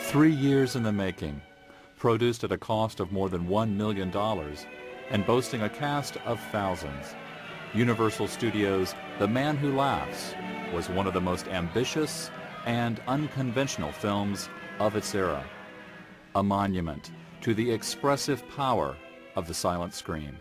3 years in the making, produced at a cost of more than $1 million, and boasting a cast of thousands, Universal Studios' The Man Who Laughs was one of the most ambitious and unconventional films of its era, a monument to the expressive power of the silent screen.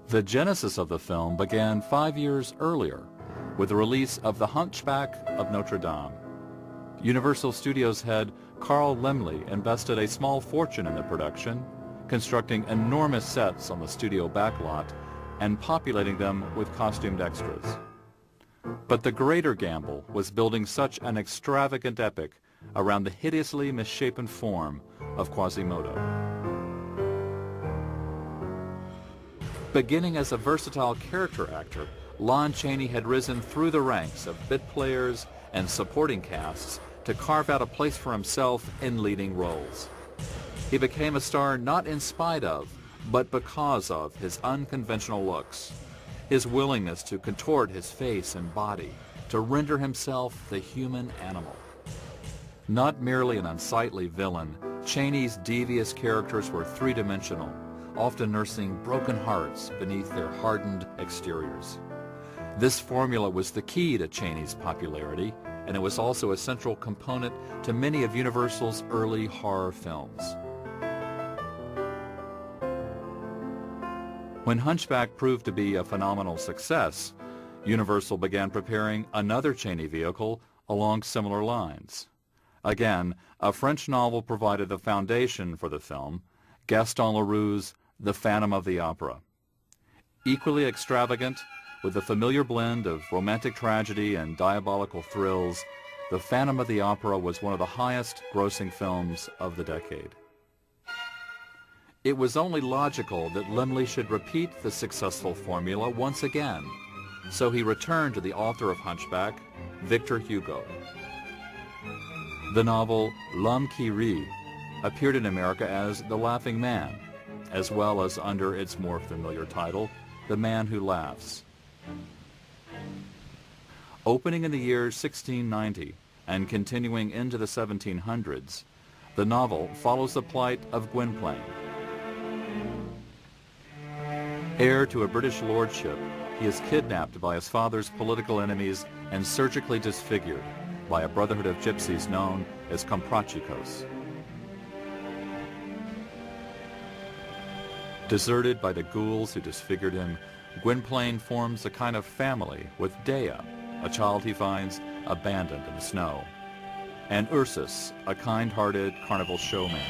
The genesis of the film began 5 years earlier with the release of The Hunchback of Notre Dame. Universal Studios head Carl Laemmle invested a small fortune in the production, constructing enormous sets on the studio backlot and populating them with costumed extras. But the greater gamble was building such an extravagant epic around the hideously misshapen form of Quasimodo. Beginning as a versatile character actor, Lon Chaney had risen through the ranks of bit players and supporting casts to carve out a place for himself in leading roles. He became a star not in spite of, but because of his unconventional looks, his willingness to contort his face and body to render himself the human animal. Not merely an unsightly villain, Chaney's devious characters were three-dimensional, often nursing broken hearts beneath their hardened exteriors. This formula was the key to Chaney's popularity, and it was also a central component to many of Universal's early horror films. When Hunchback proved to be a phenomenal success, Universal began preparing another Chaney vehicle along similar lines. Again, a French novel provided the foundation for the film, Gaston Leroux's The Phantom of the Opera. Equally extravagant, with a familiar blend of romantic tragedy and diabolical thrills, The Phantom of the Opera was one of the highest-grossing films of the decade. It was only logical that Laemmle should repeat the successful formula once again, so he returned to the author of Hunchback, Victor Hugo. The novel L'Homme qui rit appeared in America as The Laughing Man, as well as under its more familiar title, The Man Who Laughs. Opening in the year 1690 and continuing into the 1700s, the novel follows the plight of Gwynplaine. Heir to a British lordship, he is kidnapped by his father's political enemies and surgically disfigured by a brotherhood of gypsies known as Comprachicos. Deserted by the ghouls who disfigured him, Gwynplaine forms a kind of family with Dea, a child he finds abandoned in the snow, and Ursus, a kind-hearted carnival showman.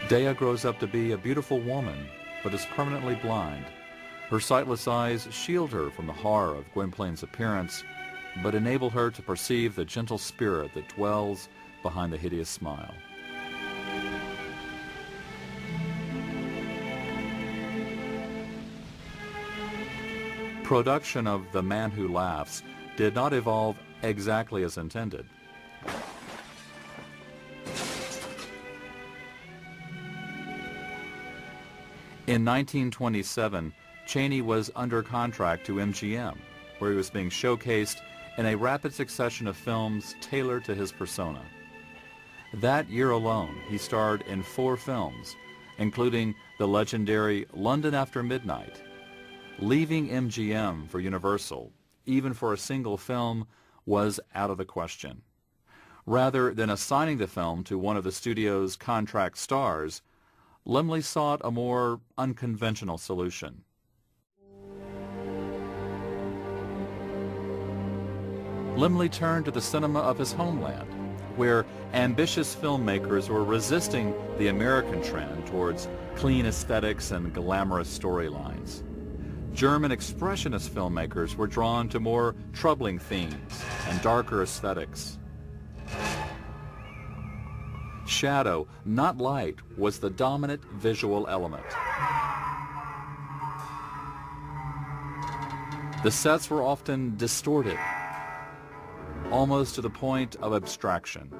Dea grows up to be a beautiful woman, but is permanently blind. Her sightless eyes shield her from the horror of Gwynplaine's appearance, but enable her to perceive the gentle spirit that dwells behind the hideous smile. Production of The Man Who Laughs did not evolve exactly as intended. In 1927, Chaney was under contract to MGM, where he was being showcased in a rapid succession of films tailored to his persona. That year alone, he starred in 4 films, including the legendary London After Midnight. Leaving MGM for Universal, even for a single film, was out of the question. Rather than assigning the film to one of the studio's contract stars, Laemmle sought a more unconventional solution. Laemmle turned to the cinema of his homeland, where ambitious filmmakers were resisting the American trend towards clean aesthetics and glamorous storylines. German expressionist filmmakers were drawn to more troubling themes and darker aesthetics. Shadow, not light, was the dominant visual element. The sets were often distorted, almost to the point of abstraction.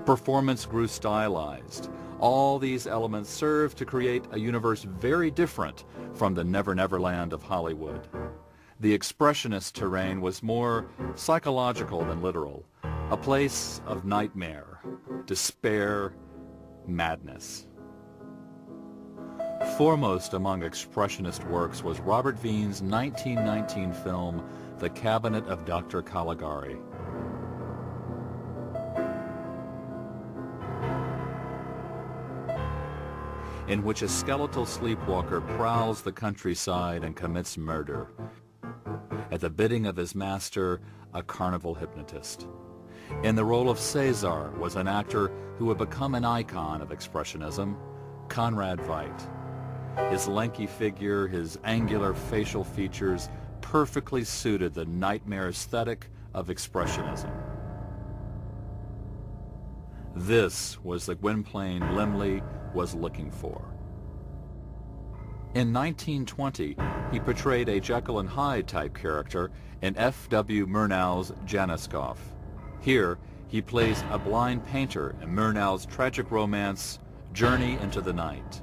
Performance grew stylized. All these elements served to create a universe very different from the Never Never Land of Hollywood. The expressionist terrain was more psychological than literal, a place of nightmare, despair, madness. Foremost among expressionist works was Robert Wien's 1919 film, The Cabinet of Dr. Caligari. In which a skeletal sleepwalker prowls the countryside and commits murder at the bidding of his master, a carnival hypnotist. In the role of Caesar was an actor who would become an icon of expressionism, Conrad Veidt. His lanky figure, his angular facial features perfectly suited the nightmare aesthetic of expressionism. This was the Gwynplaine Laemmle was looking for. In 1920, he portrayed a Jekyll and Hyde type character in F.W. Murnau's Januskow. Here, he plays a blind painter in Murnau's tragic romance, Journey into the Night.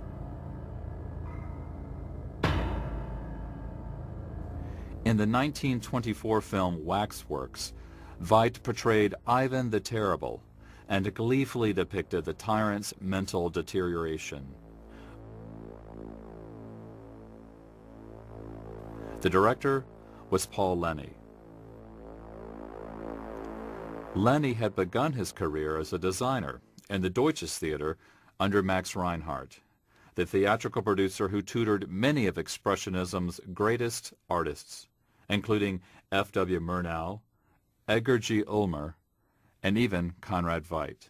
In the 1924 film Waxworks, Veidt portrayed Ivan the Terrible and gleefully depicted the tyrant's mental deterioration. The director was Paul Leni. Leni had begun his career as a designer in the Deutsches Theater under Max Reinhardt, the theatrical producer who tutored many of Expressionism's greatest artists, including F.W. Murnau, Edgar G. Ulmer, and even Conrad Veidt.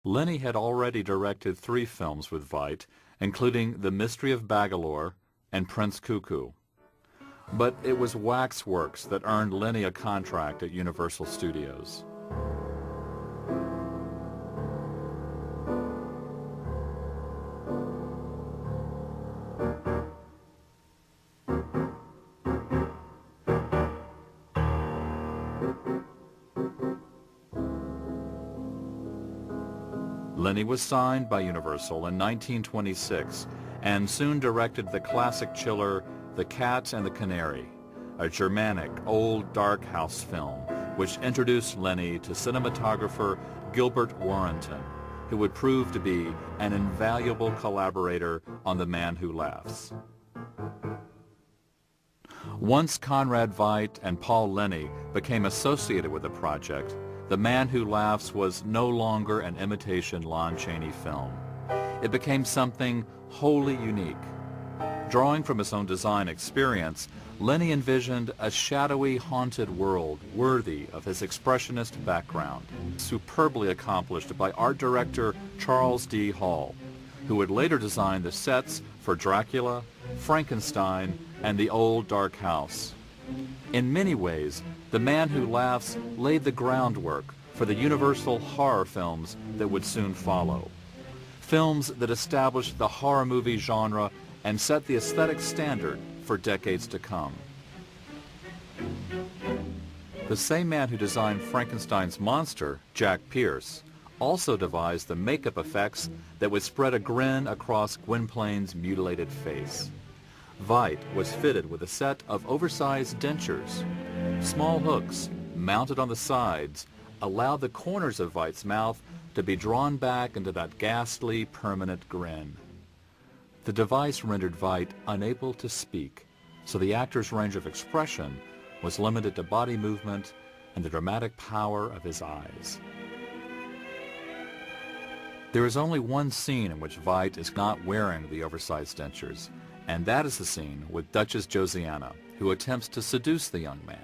Leni had already directed 3 films with Veidt, including The Mystery of Bagalore and Prince Cuckoo. But it was Waxworks that earned Leni a contract at Universal Studios. Leni was signed by Universal in 1926 and soon directed the classic chiller The Cat and the Canary, a Germanic, old dark house film which introduced Leni to cinematographer Gilbert Warrenton, who would prove to be an invaluable collaborator on The Man Who Laughs. Once Conrad Veidt and Paul Leni became associated with the project, The Man Who Laughs was no longer an imitation Lon Chaney film. It became something wholly unique. Drawing from his own design experience, Leni envisioned a shadowy, haunted world worthy of his expressionist background, superbly accomplished by art director Charles D. Hall, who would later design the sets for Dracula, Frankenstein, and The Old Dark House. In many ways, The Man Who Laughs laid the groundwork for the Universal horror films that would soon follow. Films that established the horror movie genre and set the aesthetic standard for decades to come. The same man who designed Frankenstein's monster, Jack Pierce, also devised the makeup effects that would spread a grin across Gwynplaine's mutilated face. Veidt was fitted with a set of oversized dentures. Small hooks, mounted on the sides, allowed the corners of Veidt's mouth to be drawn back into that ghastly, permanent grin. The device rendered Veidt unable to speak, so the actor's range of expression was limited to body movement and the dramatic power of his eyes. There is only one scene in which Veidt is not wearing the oversized dentures, and that is the scene with Duchess Josiana, who attempts to seduce the young man.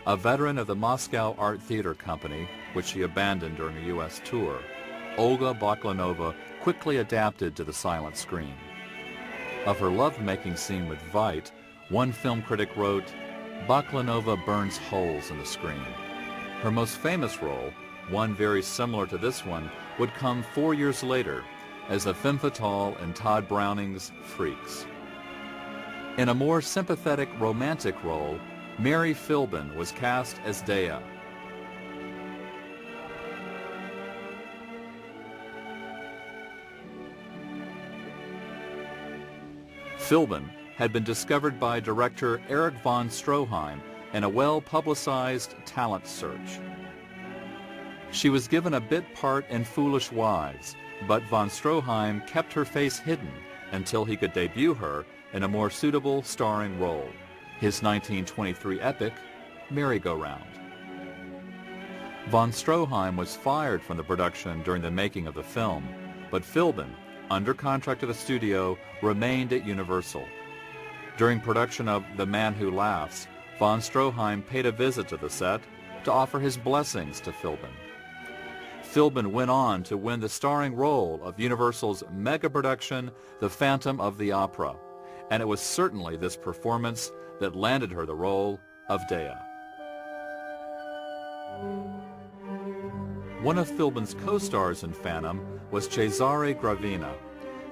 A veteran of the Moscow Art Theater Company, which she abandoned during a U.S. tour, Olga Baklanova quickly adapted to the silent screen. Of her love-making scene with Veit, one film critic wrote, "Baklanova burns holes in the screen." Her most famous role, one very similar to this one, would come 4 years later as the femme fatale in Todd Browning's Freaks. In a more sympathetic romantic role, Mary Philbin was cast as Dea. Philbin had been discovered by director Erich von Stroheim in a well-publicized talent search. She was given a bit part in Foolish Wives, but von Stroheim kept her face hidden until he could debut her in a more suitable starring role, his 1923 epic, Merry-Go-Round. Von Stroheim was fired from the production during the making of the film, but Philbin, under contract to the studio, remained at Universal. During production of The Man Who Laughs, von Stroheim paid a visit to the set to offer his blessings to Philbin. Philbin went on to win the starring role of Universal's mega-production, The Phantom of the Opera, and it was certainly this performance that landed her the role of Dea. One of Philbin's co-stars in Phantom was Cesare Gravina,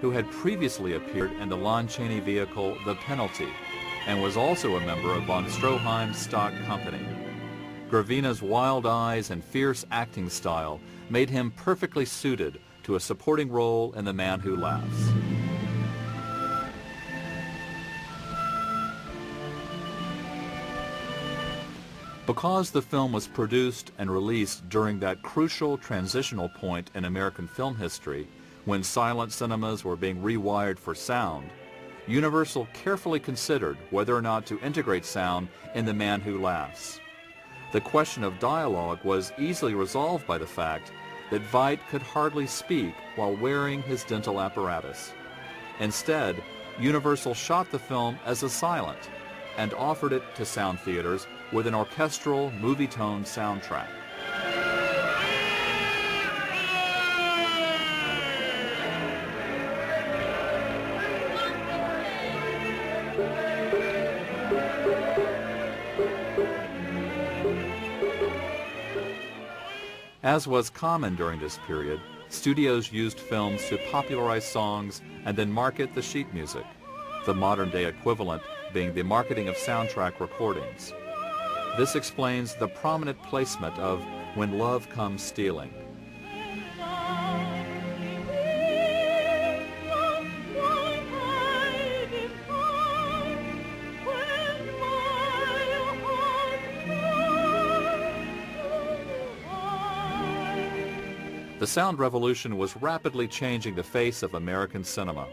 who had previously appeared in the Lon Chaney vehicle The Penalty, and was also a member of von Stroheim's stock company. Gravina's wild eyes and fierce acting style made him perfectly suited to a supporting role in The Man Who Laughs. Because the film was produced and released during that crucial transitional point in American film history, when silent cinemas were being rewired for sound, Universal carefully considered whether or not to integrate sound in The Man Who Laughs. The question of dialogue was easily resolved by the fact that Veit could hardly speak while wearing his dental apparatus. Instead, Universal shot the film as a silent and offered it to sound theaters with an orchestral, movie-toned soundtrack. As was common during this period, studios used films to popularize songs and then market the sheet music, the modern-day equivalent being the marketing of soundtrack recordings. This explains the prominent placement of When Love Comes Stealing. The sound revolution was rapidly changing the face of American cinema.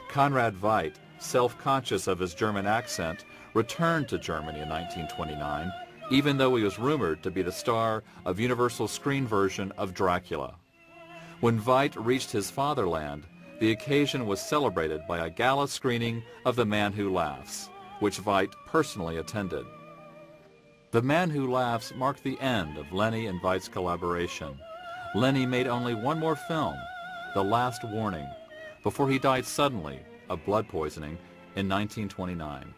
Conrad Veidt, self-conscious of his German accent, returned to Germany in 1929, even though he was rumored to be the star of Universal's screen version of Dracula. When Veidt reached his fatherland, the occasion was celebrated by a gala screening of The Man Who Laughs, which Veidt personally attended. The Man Who Laughs marked the end of Lenny and Veidt's collaboration. Lenny made only one more film, The Last Warning, before he died suddenly of blood poisoning in 1929.